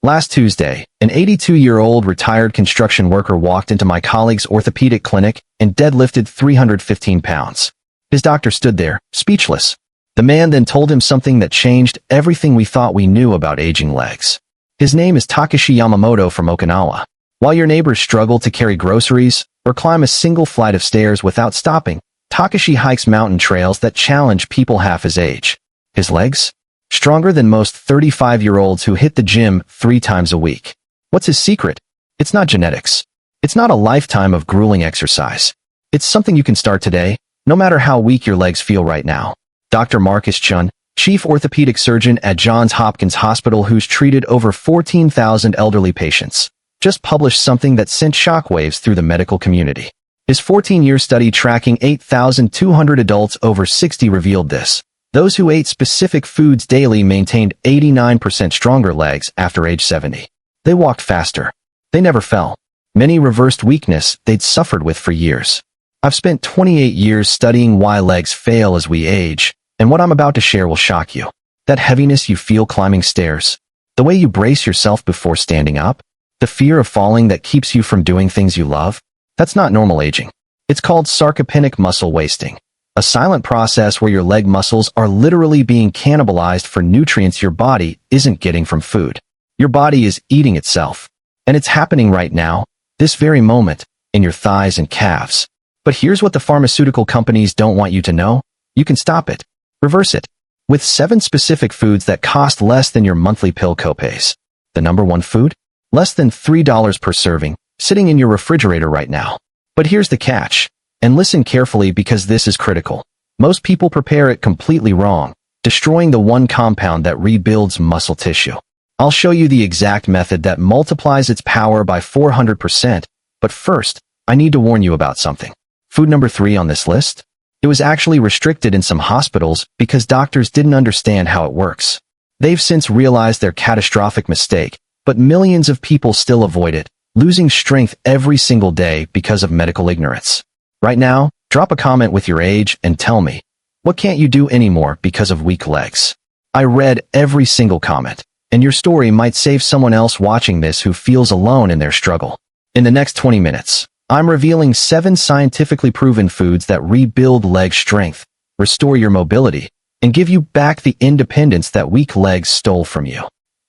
Last Tuesday, an 82-year-old retired construction worker walked into my colleague's orthopedic clinic and deadlifted 315 pounds. His doctor stood there, speechless. The man then told him something that changed everything we thought we knew about aging legs. His name is Takeshi Yamamoto from Okinawa. While your neighbors struggle to carry groceries or climb a single flight of stairs without stopping, Takeshi hikes mountain trails that challenge people half his age. His legs? Stronger than most 35-year-olds who hit the gym 3 times a week. What's his secret? It's not genetics. It's not a lifetime of grueling exercise. It's something you can start today, no matter how weak your legs feel right now. Dr. Marcus Chen, chief orthopedic surgeon at Johns Hopkins Hospital who's treated over 14,000 elderly patients, just published something that sent shockwaves through the medical community. His 14-year study tracking 8,200 adults over 60 revealed this. Those who ate specific foods daily maintained 89% stronger legs after age 70. They walked faster. They never fell. Many reversed weakness they'd suffered with for years. I've spent 28 years studying why legs fail as we age, and what I'm about to share will shock you. That heaviness you feel climbing stairs, the way you brace yourself before standing up, the fear of falling that keeps you from doing things you love, that's not normal aging. It's called sarcopenic muscle wasting. A silent process where your leg muscles are literally being cannibalized for nutrients your body isn't getting from food. Your body is eating itself. And it's happening right now, this very moment, in your thighs and calves. But here's what the pharmaceutical companies don't want you to know. You can stop it. Reverse it. With 7 specific foods that cost less than your monthly pill copays. The number 1 food? Less than $3 per serving, sitting in your refrigerator right now. But here's the catch. And listen carefully because this is critical. Most people prepare it completely wrong, destroying the one compound that rebuilds muscle tissue. I'll show you the exact method that multiplies its power by 400%, but first, I need to warn you about something. Food number 3 on this list? It was actually restricted in some hospitals because doctors didn't understand how it works. They've since realized their catastrophic mistake, but millions of people still avoid it, losing strength every single day because of medical ignorance. Right now, drop a comment with your age and tell me, what can't you do anymore because of weak legs? I read every single comment, and your story might save someone else watching this who feels alone in their struggle. In the next 20 minutes, I'm revealing 7 scientifically proven foods that rebuild leg strength, restore your mobility, and give you back the independence that weak legs stole from you.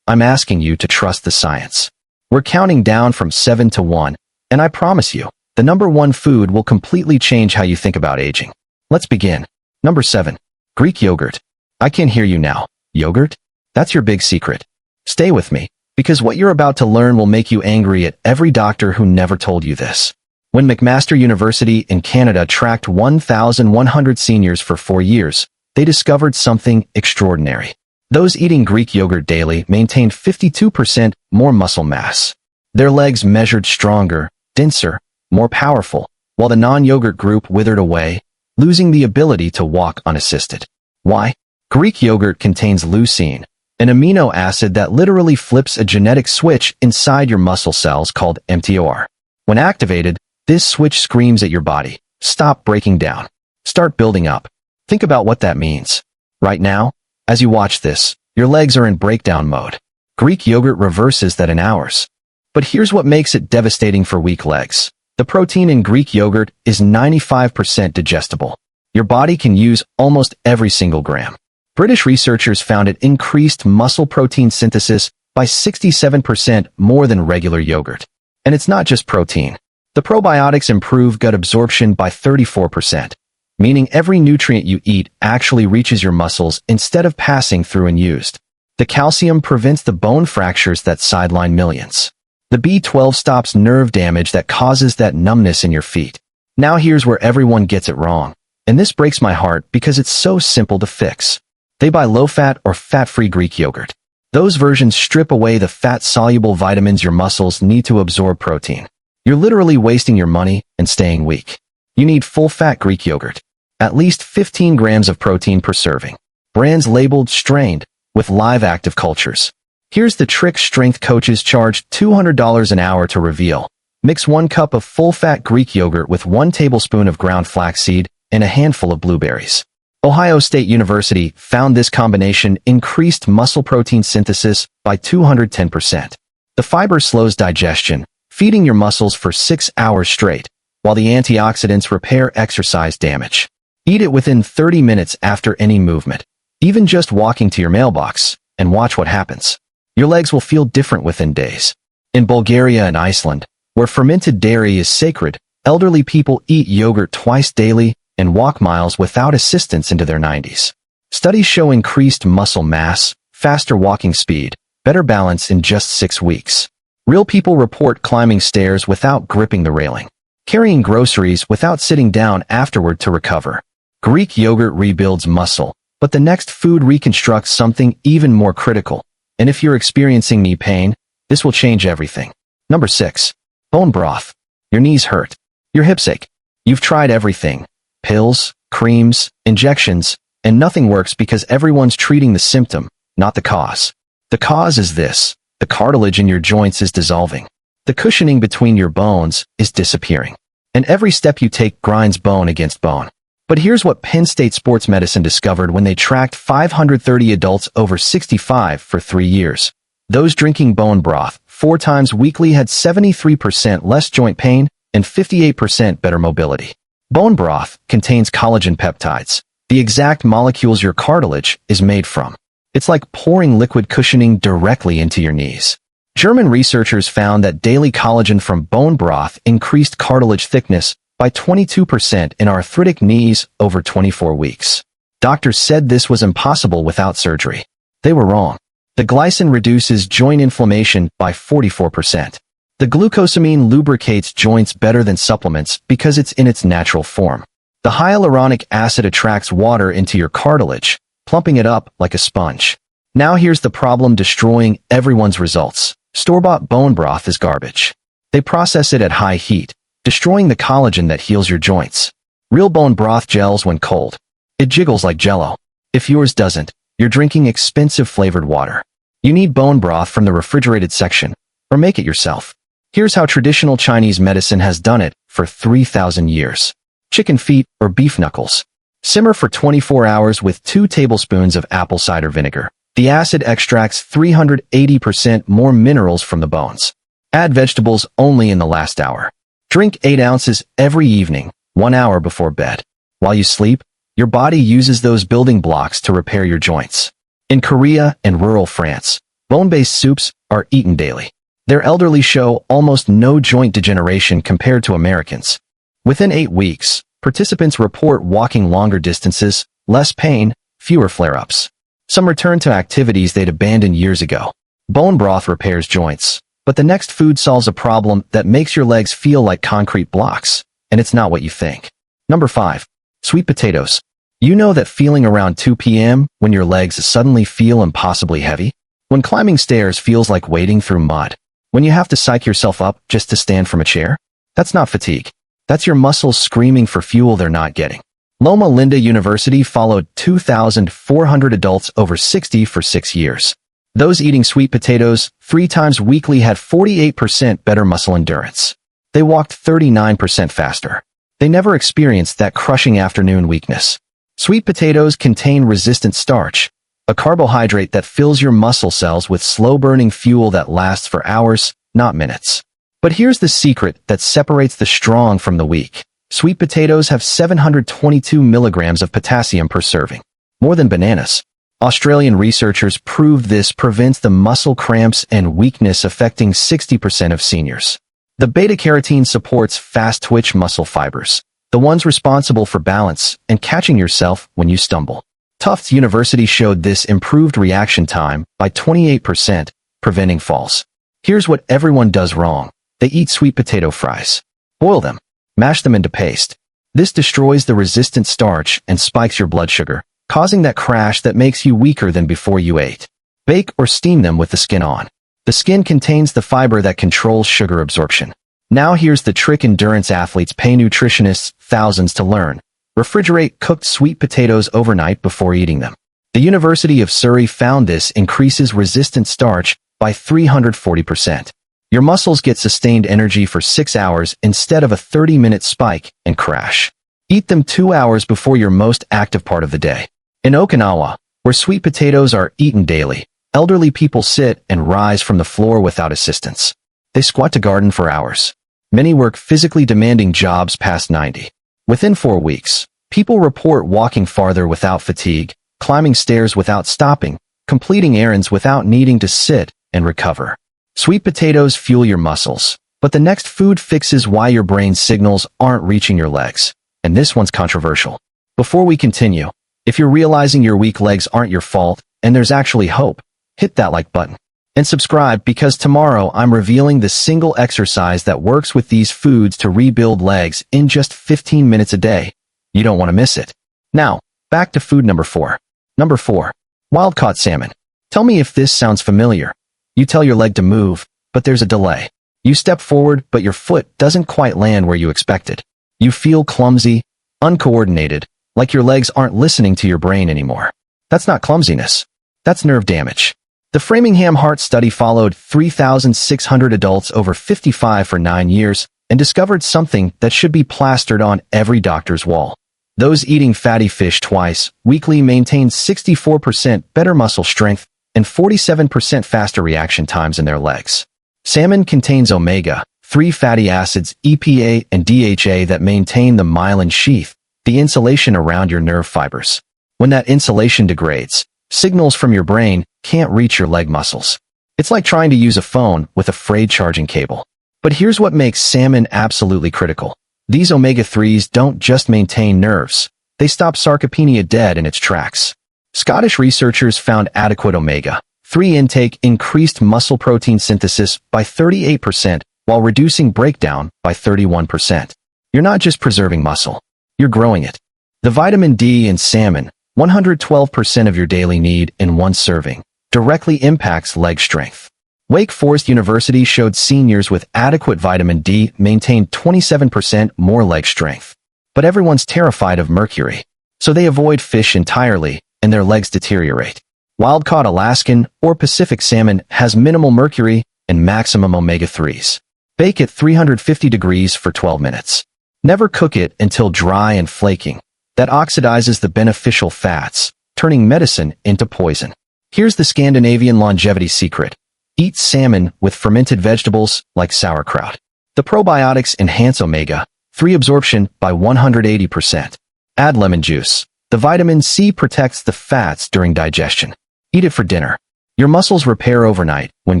I'm asking you to trust the science. We're counting down from 7 to 1, and I promise you, the number 1 food will completely change how you think about aging. Let's begin. Number 7. Greek yogurt. I can hear you now. Yogurt? That's your big secret. Stay with me, because what you're about to learn will make you angry at every doctor who never told you this. When McMaster University in Canada tracked 1,100 seniors for 4 years, they discovered something extraordinary. Those eating Greek yogurt daily maintained 52% more muscle mass. Their legs measured stronger, denser, more powerful, while the non-yogurt group withered away, losing the ability to walk unassisted. Why? Greek yogurt contains leucine, an amino acid that literally flips a genetic switch inside your muscle cells called mTOR. When activated, this switch screams at your body, stop breaking down. Start building up. Think about what that means. Right now, as you watch this, your legs are in breakdown mode. Greek yogurt reverses that in hours. But here's what makes it devastating for weak legs. The protein in Greek yogurt is 95% digestible. Your body can use almost every single gram. British researchers found it increased muscle protein synthesis by 67% more than regular yogurt. And it's not just protein. The probiotics improve gut absorption by 34%, meaning every nutrient you eat actually reaches your muscles instead of passing through unused. The calcium prevents the bone fractures that sideline millions. The B12 stops nerve damage that causes that numbness in your feet. Now here's where everyone gets it wrong. And this breaks my heart because it's so simple to fix. They buy low-fat or fat-free Greek yogurt. Those versions strip away the fat-soluble vitamins your muscles need to absorb protein. You're literally wasting your money and staying weak. You need full-fat Greek yogurt. At least 15 grams of protein per serving. Brands labeled strained with live active cultures. Here's the trick strength coaches charge $200 an hour to reveal. Mix 1 cup of full-fat Greek yogurt with 1 tablespoon of ground flaxseed and a handful of blueberries. Ohio State University found this combination increased muscle protein synthesis by 210%. The fiber slows digestion, feeding your muscles for 6 hours straight, while the antioxidants repair exercise damage. Eat it within 30 minutes after any movement, even just walking to your mailbox, and watch what happens. Your legs will feel different within days. In Bulgaria and Iceland, where fermented dairy is sacred, elderly people eat yogurt twice daily and walk miles without assistance into their 90s. Studies show increased muscle mass, faster walking speed, better balance in just 6 weeks. Real people report climbing stairs without gripping the railing, carrying groceries without sitting down afterward to recover. Greek yogurt rebuilds muscle, but the next food reconstructs something even more critical. And if you're experiencing knee pain, this will change everything. Number 6. Bone broth. Your knees hurt. Your hips ache. You've tried everything. Pills, creams, injections, and nothing works because everyone's treating the symptom, not the cause. The cause is this: the cartilage in your joints is dissolving. The cushioning between your bones is disappearing. And every step you take grinds bone against bone. But here's what Penn State Sports Medicine discovered when they tracked 530 adults over 65 for 3 years. Those drinking bone broth 4 times weekly had 73% less joint pain and 58% better mobility. Bone broth contains collagen peptides, the exact molecules your cartilage is made from. It's like pouring liquid cushioning directly into your knees. German researchers found that daily collagen from bone broth increased cartilage thickness by 22% in arthritic knees over 24 weeks. Doctors said this was impossible without surgery. They were wrong. The glycine reduces joint inflammation by 44%. The glucosamine lubricates joints better than supplements because it's in its natural form. The hyaluronic acid attracts water into your cartilage, plumping it up like a sponge. Now here's the problem destroying everyone's results. Store-bought bone broth is garbage. They process it at high heat, destroying the collagen that heals your joints. Real bone broth gels when cold. It jiggles like jello. If yours doesn't, you're drinking expensive flavored water. You need bone broth from the refrigerated section, or make it yourself. Here's how traditional Chinese medicine has done it for 3,000 years. Chicken feet or beef knuckles. Simmer for 24 hours with 2 tablespoons of apple cider vinegar. The acid extracts 380% more minerals from the bones. Add vegetables only in the last hour. Drink 8 ounces every evening, 1 hour before bed. While you sleep, your body uses those building blocks to repair your joints. In Korea and rural France, bone-based soups are eaten daily. Their elderly show almost no joint degeneration compared to Americans. Within 8 weeks, participants report walking longer distances, less pain, fewer flare-ups. Some return to activities they'd abandoned years ago. Bone broth repairs joints, but the next food solves a problem that makes your legs feel like concrete blocks, and it's not what you think. Number 5. Sweet potatoes. You know that feeling around 2 p.m. when your legs suddenly feel impossibly heavy? When climbing stairs feels like wading through mud? When you have to psych yourself up just to stand from a chair? That's not fatigue. That's your muscles screaming for fuel they're not getting. Loma Linda University followed 2,400 adults over 60 for 6 years. Those eating sweet potatoes 3 times weekly had 48% better muscle endurance. They walked 39% faster. They never experienced that crushing afternoon weakness. Sweet potatoes contain resistant starch, a carbohydrate that fills your muscle cells with slow-burning fuel that lasts for hours, not minutes. But here's the secret that separates the strong from the weak. Sweet potatoes have 722 milligrams of potassium per serving, more than bananas. Australian researchers proved this prevents the muscle cramps and weakness affecting 60% of seniors. The beta-carotene supports fast-twitch muscle fibers, the ones responsible for balance and catching yourself when you stumble. Tufts University showed this improved reaction time by 28%, preventing falls. Here's what everyone does wrong. They eat sweet potato fries. Boil them. Mash them into paste. This destroys the resistant starch and spikes your blood sugar, causing that crash that makes you weaker than before you ate. Bake or steam them with the skin on. The skin contains the fiber that controls sugar absorption. Now here's the trick endurance athletes pay nutritionists thousands to learn. Refrigerate cooked sweet potatoes overnight before eating them. The University of Surrey found this increases resistant starch by 340%. Your muscles get sustained energy for 6 hours instead of a 30-minute spike and crash. Eat them 2 hours before your most active part of the day. In Okinawa, where sweet potatoes are eaten daily, elderly people sit and rise from the floor without assistance. They squat to garden for hours. Many work physically demanding jobs past 90. Within 4 weeks, people report walking farther without fatigue, climbing stairs without stopping, completing errands without needing to sit and recover. Sweet potatoes fuel your muscles, but the next food fixes why your brain signals aren't reaching your legs. And this one's controversial. Before we continue, if you're realizing your weak legs aren't your fault and there's actually hope, hit that like button. And subscribe because tomorrow I'm revealing the single exercise that works with these foods to rebuild legs in just 15 minutes a day. You don't want to miss it. Now, back to food number 4. Number 4. Wild-caught salmon. Tell me if this sounds familiar. You tell your leg to move, but there's a delay. You step forward, but your foot doesn't quite land where you expected. You feel clumsy, uncoordinated, like your legs aren't listening to your brain anymore. That's not clumsiness. That's nerve damage. The Framingham Heart Study followed 3,600 adults over 55 for 9 years and discovered something that should be plastered on every doctor's wall. Those eating fatty fish twice weekly maintained 64% better muscle strength and 47% faster reaction times in their legs. Salmon contains omega-3 fatty acids, EPA and DHA that maintain the myelin sheath, the insulation around your nerve fibers. When that insulation degrades, signals from your brain can't reach your leg muscles. It's like trying to use a phone with a frayed charging cable. But here's what makes salmon absolutely critical. These omega-3s don't just maintain nerves. They stop sarcopenia dead in its tracks. Scottish researchers found adequate omega-3 intake increased muscle protein synthesis by 38% while reducing breakdown by 31%. You're not just preserving muscle. You're growing it. The vitamin D in salmon, 112% of your daily need in one serving, directly impacts leg strength. Wake Forest University showed seniors with adequate vitamin D maintained 27% more leg strength. But everyone's terrified of mercury, so they avoid fish entirely and their legs deteriorate. Wild-caught Alaskan or Pacific salmon has minimal mercury and maximum omega-3s. Bake at 350 degrees for 12 minutes. Never cook it until dry and flaking. That oxidizes the beneficial fats, turning medicine into poison. Here's the Scandinavian longevity secret. Eat salmon with fermented vegetables like sauerkraut. The probiotics enhance omega-3 absorption by 180%. Add lemon juice. The vitamin C protects the fats during digestion. Eat it for dinner. Your muscles repair overnight when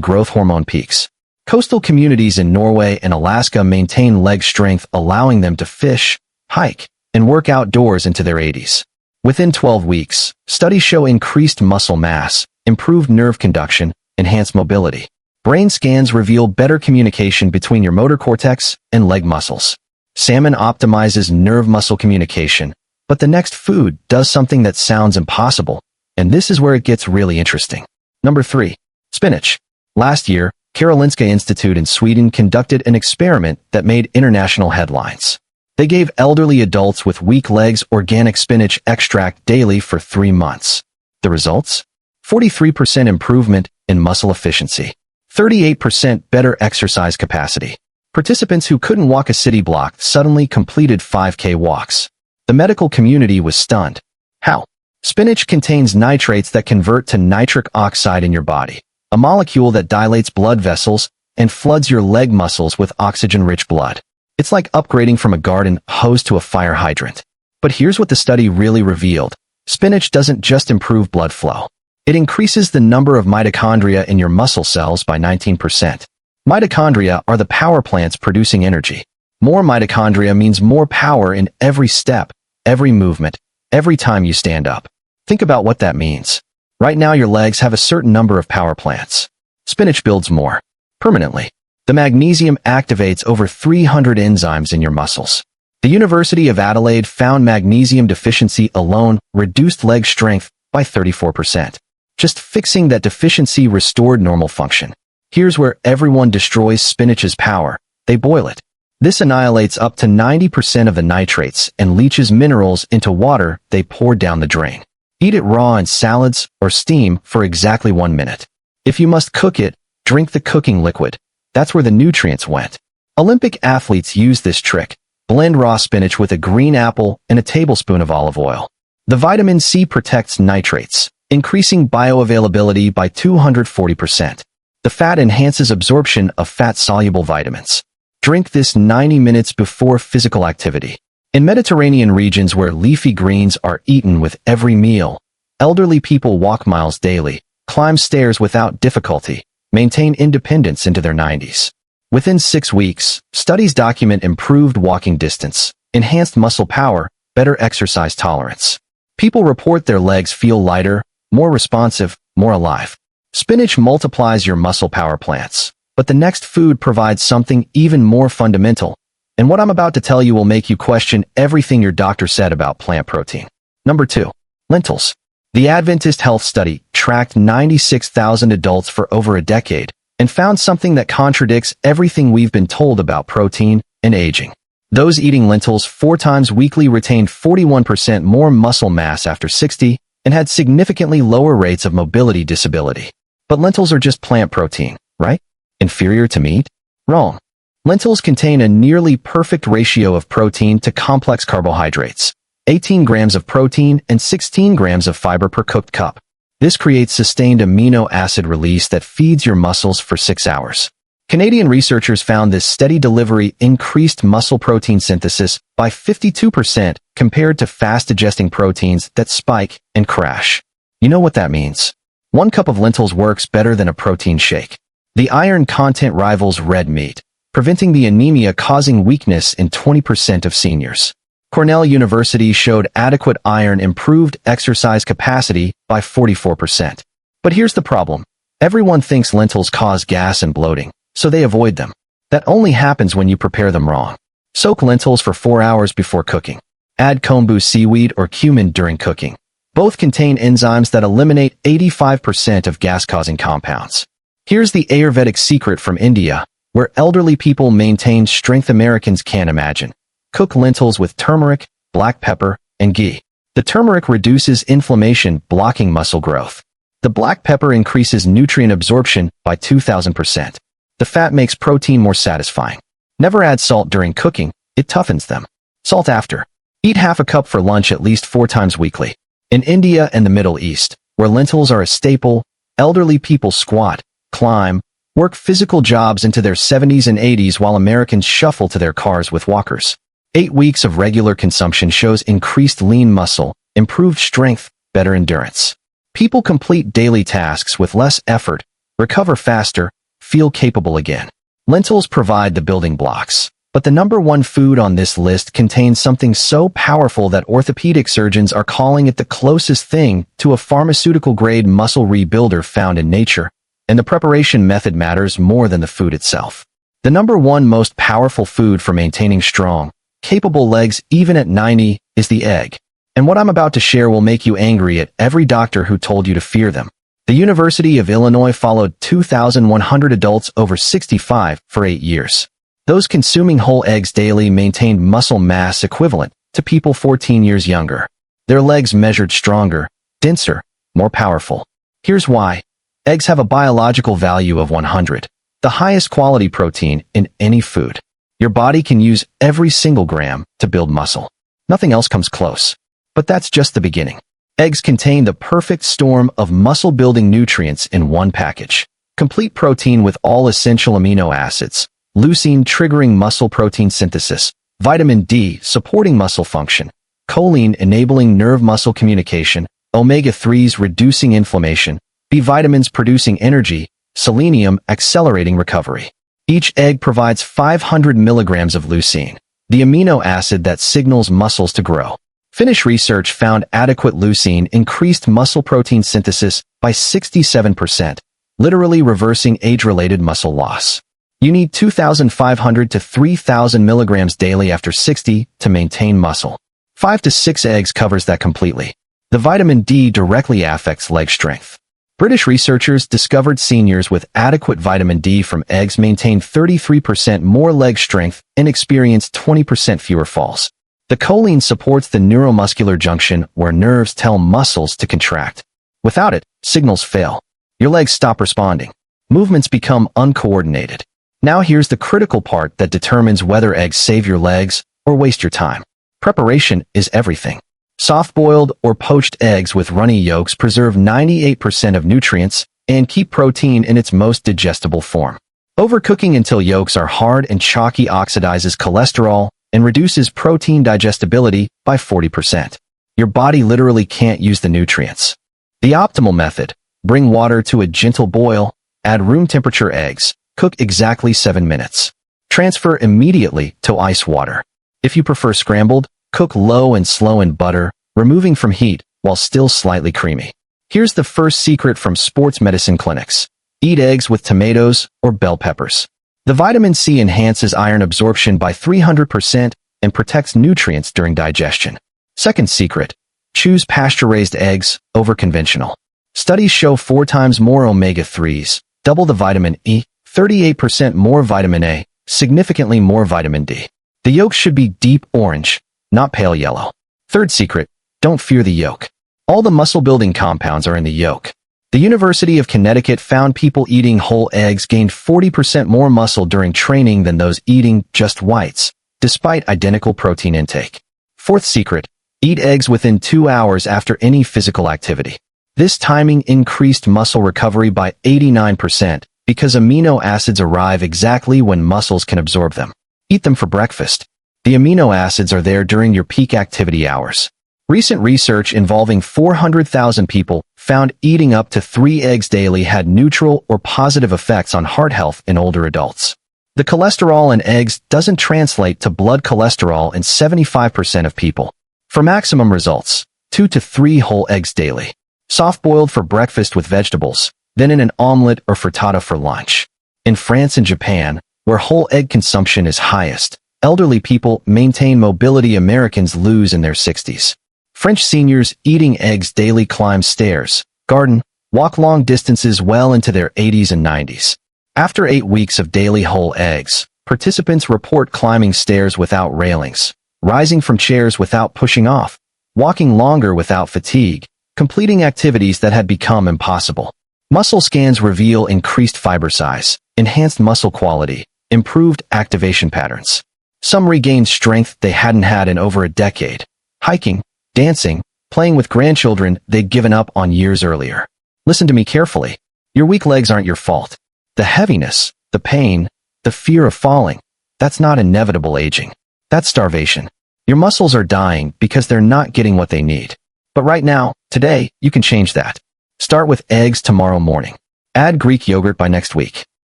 growth hormone peaks. Coastal communities in Norway and Alaska maintain leg strength, allowing them to fish, hike, and work outdoors into their 80s. Within 12 weeks, studies show increased muscle mass, improved nerve conduction, enhanced mobility. Brain scans reveal better communication between your motor cortex and leg muscles. Salmon optimizes nerve-muscle communication, but the next food does something that sounds impossible, and this is where it gets really interesting. Number 3. Spinach. Last year, Karolinska Institute in Sweden conducted an experiment that made international headlines. They gave elderly adults with weak legs organic spinach extract daily for 3 months. The results? 43% improvement in muscle efficiency. 38% better exercise capacity. Participants who couldn't walk a city block suddenly completed 5K walks. The medical community was stunned. How? Spinach contains nitrates that convert to nitric oxide in your body, a molecule that dilates blood vessels and floods your leg muscles with oxygen-rich blood. It's like upgrading from a garden hose to a fire hydrant. But here's what the study really revealed. Spinach doesn't just improve blood flow. It increases the number of mitochondria in your muscle cells by 19%. Mitochondria are the power plants producing energy. More mitochondria means more power in every step, every movement, every time you stand up. Think about what that means. Right now your legs have a certain number of power plants. Spinach builds more. Permanently. The magnesium activates over 300 enzymes in your muscles. The University of Adelaide found magnesium deficiency alone reduced leg strength by 34%. Just fixing that deficiency restored normal function. Here's where everyone destroys spinach's power. They boil it. This annihilates up to 90% of the nitrates and leaches minerals into water they pour down the drain. Eat it raw in salads or steam for exactly 1 minute. If you must cook it, drink the cooking liquid. That's where the nutrients went. Olympic athletes use this trick. Blend raw spinach with a green apple and a tablespoon of olive oil. The vitamin C protects nitrates, increasing bioavailability by 240%. The fat enhances absorption of fat-soluble vitamins. Drink this 90 minutes before physical activity. In Mediterranean regions where leafy greens are eaten with every meal, elderly people walk miles daily, climb stairs without difficulty, maintain independence into their 90s. Within 6 weeks, studies document improved walking distance, enhanced muscle power, better exercise tolerance. People report their legs feel lighter, more responsive, more alive. Spinach multiplies your muscle power plants, but the next food provides something even more fundamental. And what I'm about to tell you will make you question everything your doctor said about plant protein. Number 2. Lentils. The Adventist Health Study tracked 96,000 adults for over a decade and found something that contradicts everything we've been told about protein and aging. Those eating lentils 4 times weekly retained 41% more muscle mass after 60 and had significantly lower rates of mobility disability. But lentils are just plant protein, right? Inferior to meat? Wrong. Lentils contain a nearly perfect ratio of protein to complex carbohydrates, 18 grams of protein and 16 grams of fiber per cooked cup. This creates sustained amino acid release that feeds your muscles for 6 hours. Canadian researchers found this steady delivery increased muscle protein synthesis by 52% compared to fast-digesting proteins that spike and crash. You know what that means? 1 cup of lentils works better than a protein shake. The iron content rivals red meat, preventing the anemia causing weakness in 20% of seniors. Cornell University showed adequate iron improved exercise capacity by 44%. But here's the problem. Everyone thinks lentils cause gas and bloating, so they avoid them. That only happens when you prepare them wrong. Soak lentils for 4 hours before cooking. Add kombu seaweed or cumin during cooking. Both contain enzymes that eliminate 85% of gas-causing compounds. Here's the Ayurvedic secret from India, where elderly people maintain strength Americans can't imagine. Cook lentils with turmeric, black pepper, and ghee. The turmeric reduces inflammation, blocking muscle growth. The black pepper increases nutrient absorption by 2,000%. The fat makes protein more satisfying. Never add salt during cooking, it toughens them. Salt after. Eat half a cup for lunch at least 4 times weekly. In India and the Middle East, where lentils are a staple, elderly people squat, climb, work physical jobs into their 70s and 80s while Americans shuffle to their cars with walkers. 8 weeks of regular consumption shows increased lean muscle, improved strength, better endurance. People complete daily tasks with less effort, recover faster, feel capable again. Lentils provide the building blocks, but the number 1 food on this list contains something so powerful that orthopedic surgeons are calling it the closest thing to a pharmaceutical-grade muscle rebuilder found in nature, and the preparation method matters more than the food itself. The number 1 most powerful food for maintaining strong, capable legs even at 90 is the egg. And what I'm about to share will make you angry at every doctor who told you to fear them. The University of Illinois followed 2,100 adults over 65 for 8 years. Those consuming whole eggs daily maintained muscle mass equivalent to people 14 years younger. Their legs measured stronger, denser, more powerful. Here's why. Eggs have a biological value of 100, the highest quality protein in any food. Your body can use every single gram to build muscle. Nothing else comes close. But that's just the beginning. Eggs contain the perfect storm of muscle-building nutrients in one package. Complete protein with all essential amino acids, leucine triggering muscle protein synthesis, vitamin D supporting muscle function, choline enabling nerve-muscle communication, omega-3s reducing inflammation, B vitamins producing energy, selenium accelerating recovery. Each egg provides 500 milligrams of leucine, the amino acid that signals muscles to grow. Finnish research found adequate leucine increased muscle protein synthesis by 67%, literally reversing age-related muscle loss. You need 2,500 to 3,000 milligrams daily after 60 to maintain muscle. 5 to 6 eggs covers that completely. The vitamin D directly affects leg strength. British researchers discovered seniors with adequate vitamin D from eggs maintained 33% more leg strength and experienced 20% fewer falls. The choline supports the neuromuscular junction where nerves tell muscles to contract. Without it, signals fail. Your legs stop responding. Movements become uncoordinated. Now here's the critical part that determines whether eggs save your legs or waste your time. Preparation is everything. Soft-boiled or poached eggs with runny yolks preserve 98% of nutrients and keep protein in its most digestible form. Overcooking until yolks are hard and chalky oxidizes cholesterol and reduces protein digestibility by 40%. Your body literally can't use the nutrients. The optimal method: bring water to a gentle boil, add room temperature eggs, cook exactly 7 minutes. Transfer immediately to ice water. If you prefer scrambled, cook low and slow in butter, removing from heat while still slightly creamy. Here's the first secret from sports medicine clinics: eat eggs with tomatoes or bell peppers. The vitamin C enhances iron absorption by 300% and protects nutrients during digestion. Second secret: choose pasture-raised eggs over conventional. Studies show 4 times more omega-3s, double the vitamin E, 38% more vitamin A, significantly more vitamin D. The yolk should be deep orange, not pale yellow. Third secret: don't fear the yolk. All the muscle-building compounds are in the yolk. The University of Connecticut found people eating whole eggs gained 40% more muscle during training than those eating just whites, despite identical protein intake. Fourth secret: eat eggs within 2 hours after any physical activity. This timing increased muscle recovery by 89% because amino acids arrive exactly when muscles can absorb them. Eat them for breakfast. The amino acids are there during your peak activity hours. Recent research involving 400,000 people found eating up to 3 eggs daily had neutral or positive effects on heart health in older adults. The cholesterol in eggs doesn't translate to blood cholesterol in 75% of people. For maximum results, 2 to 3 whole eggs daily. Soft-boiled for breakfast with vegetables, then in an omelette or frittata for lunch. In France and Japan, where whole egg consumption is highest, elderly people maintain mobility Americans lose in their 60s. French seniors eating eggs daily climb stairs, garden, walk long distances well into their 80s and 90s. After 8 weeks of daily whole eggs, participants report climbing stairs without railings, rising from chairs without pushing off, walking longer without fatigue, completing activities that had become impossible. Muscle scans reveal increased fiber size, enhanced muscle quality, improved activation patterns. Some regained strength they hadn't had in over a decade. Hiking, dancing, playing with grandchildren they'd given up on years earlier. Listen to me carefully. Your weak legs aren't your fault. The heaviness, the pain, the fear of falling, that's not inevitable aging. That's starvation. Your muscles are dying because they're not getting what they need. But right now, today, you can change that. Start with eggs tomorrow morning. Add Greek yogurt by next week.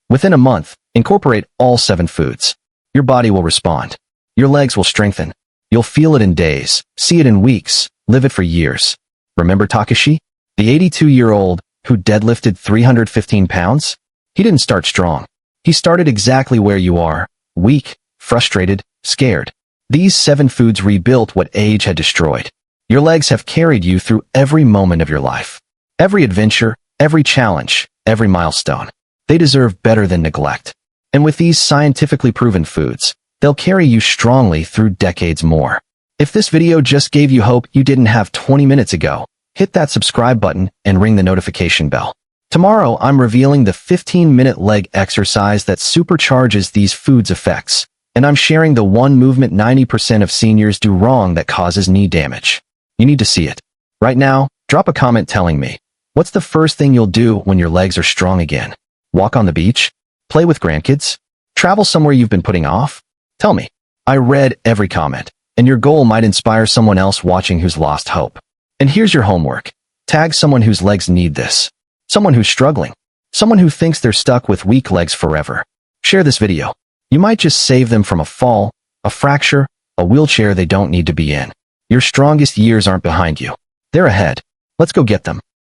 Within a month, incorporate all 7 foods. Your body will respond. Your legs will strengthen. You'll feel it in days, see it in weeks, live it for years. Remember Takashi, the 82-year-old who deadlifted 315 pounds? He didn't start strong. He started exactly where you are, weak, frustrated, scared. These 7 foods rebuilt what age had destroyed. Your legs have carried you through every moment of your life. Every adventure, every challenge, every milestone. They deserve better than neglect. And with these scientifically proven foods, they'll carry you strongly through decades more. If this video just gave you hope you didn't have 20 minutes ago, hit that subscribe button and ring the notification bell. Tomorrow, I'm revealing the 15-minute leg exercise that supercharges these foods' effects. And I'm sharing the one movement 90% of seniors do wrong that causes knee damage. You need to see it. Right now, drop a comment telling me, what's the first thing you'll do when your legs are strong again? Walk on the beach? Play with grandkids? Travel somewhere you've been putting off? Tell me. I read every comment, and your goal might inspire someone else watching who's lost hope. And here's your homework. Tag someone whose legs need this. Someone who's struggling. Someone who thinks they're stuck with weak legs forever. Share this video. You might just save them from a fall, a fracture, a wheelchair they don't need to be in. Your strongest years aren't behind you. They're ahead. Let's go get them.